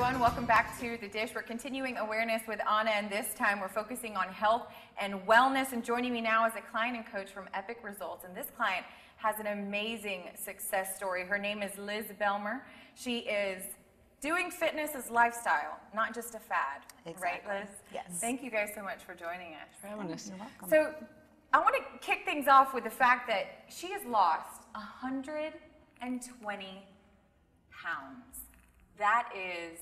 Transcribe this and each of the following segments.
everyone. Welcome back to The Dish. We're continuing awareness with Anna, and this time we're focusing on health and wellness. And joining me now is a client and coach from Epic Results. And this client has an amazing success story. Her name is Liz Belmer. She is doing fitness as lifestyle, not just a fad. Exactly. Right, Liz? Yes. Thank you guys so much for joining us. For having us. You're welcome. So I want to kick things off with the fact that she has lost 120 pounds. That is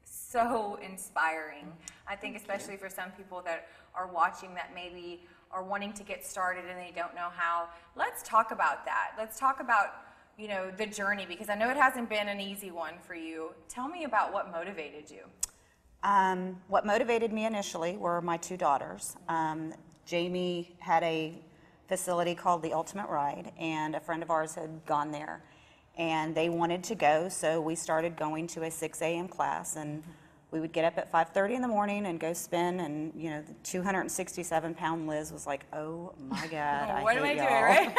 so inspiring. I think especially for some people that are watching that maybe are wanting to get started and they don't know how. Let's talk about that. Let's talk about, you know, the journey, because I know it hasn't been an easy one for you. Tell me about what motivated you. What motivated me initially were my two daughters. Jamie had a facility called The Ultimate Ride, and a friend of ours had gone there. And they wanted to go, so we started going to a 6 a.m. class, and we would get up at 5:30 in the morning and go spin, and you know, the 267-pound Liz was like, oh my God, what am I doing, right?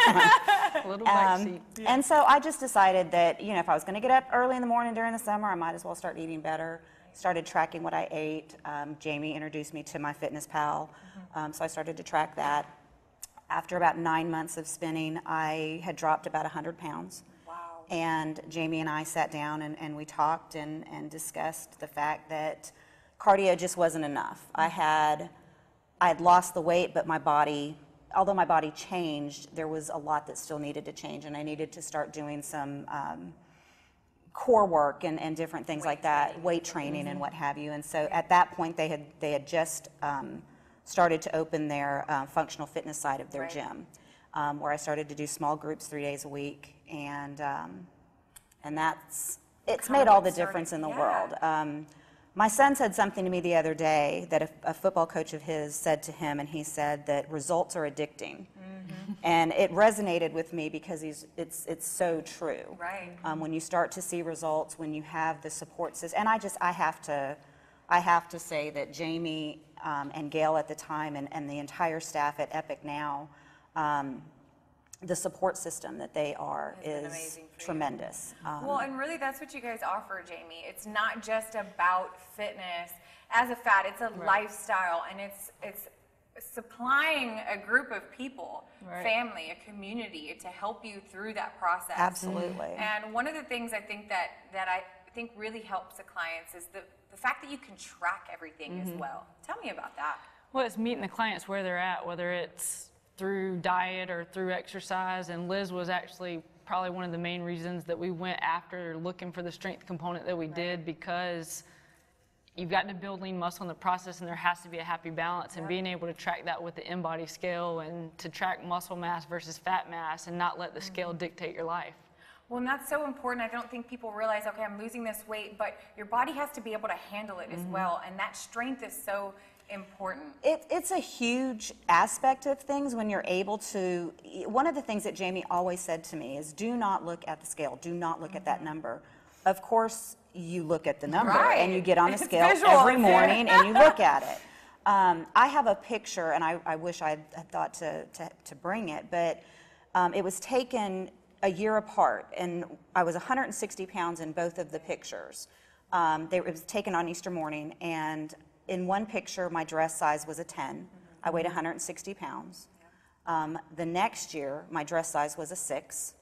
A little backseat. Yeah. And so I just decided that, you know, if I was gonna get up early in the morning during the summer, I might as well start eating better. Started tracking what I ate. Jamie introduced me to MyFitnessPal, so I started to track that. After about 9 months of spinning, I had dropped about 100 pounds. And Jamie and I sat down and we talked and discussed the fact that cardio just wasn't enough. I had lost the weight, but my body, although my body changed, there was a lot that still needed to change, and I needed to start doing some core work and different things like that, weight training and what have you. And so at that point, they had just started to open their functional fitness side of their gym, where I started to do small groups 3 days a week. And it's made all the difference in the world. My son said something to me the other day that a football coach of his said to him, and he said that results are addicting. And it resonated with me because it's so true. Right. When you start to see results, when you have the support system, and I have to say that Jamie and Gail at the time and the entire staff at Epic now, the support system that they are is tremendous. Well, and really that's what you guys offer, Jamie. It's not just about fitness as a fad, it's a lifestyle, and it's supplying a group of people, family, a community, to help you through that process. Absolutely. And one of the things I think that I think really helps the clients is the fact that you can track everything as well. Tell me about that. Well, it's meeting the clients where they're at, whether it's through diet or through exercise, and Liz was actually probably one of the main reasons that we went after looking for the strength component that we did, because you've got to build lean muscle in the process, and there has to be a happy balance, and being able to track that with the InBody scale and to track muscle mass versus fat mass and not let the scale dictate your life. Well, and that's so important. I don't think people realize, okay, I'm losing this weight, but your body has to be able to handle it as well, and that strength is so important. It's a huge aspect of things when you're able to. One of the things that Jamie always said to me is, do not look at the scale, do not look at that number. Of course you look at the number and you get on the scale every morning and you look at it. I have a picture, and I wish I had thought to bring it, but it was taken a year apart, and I was 160 pounds in both of the pictures. It was taken on Easter morning, and in one picture, my dress size was a 10. I weighed 160 pounds. The next year, my dress size was a 6,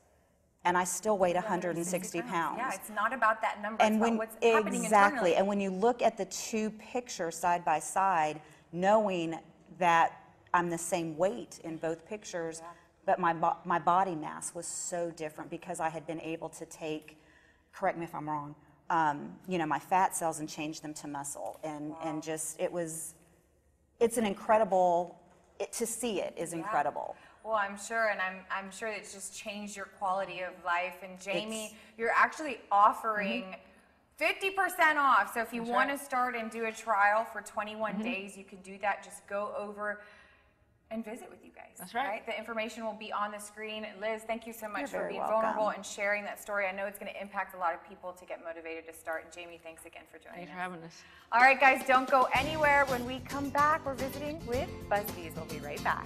and I still weighed 160 pounds. Yeah, it's not about that number, and it's about what's happening internally. And when you look at the two pictures side by side, knowing that I'm the same weight in both pictures, but my body mass was so different because I had been able to take, correct me if I'm wrong, you know, my fat cells and change them to muscle, and just it's an incredible, to see it is incredible. Well, I'm sure, and I'm sure it's just changed your quality of life. And Jamie, you're actually offering 50% off. So if you want to start and do a trial for 21 days, you can do that. Just go over and visit with you guys. That's right. The information will be on the screen. Liz, thank you so much for being welcome. vulnerable and sharing that story. I know it's going to impact a lot of people to get motivated to start. And Jamie, thanks again for joining us. Thanks for having us. All right, guys, don't go anywhere. When we come back, we're visiting with BuzzFeed. We'll be right back.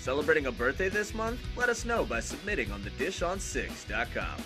Celebrating a birthday this month? Let us know by submitting on thedishon6.com.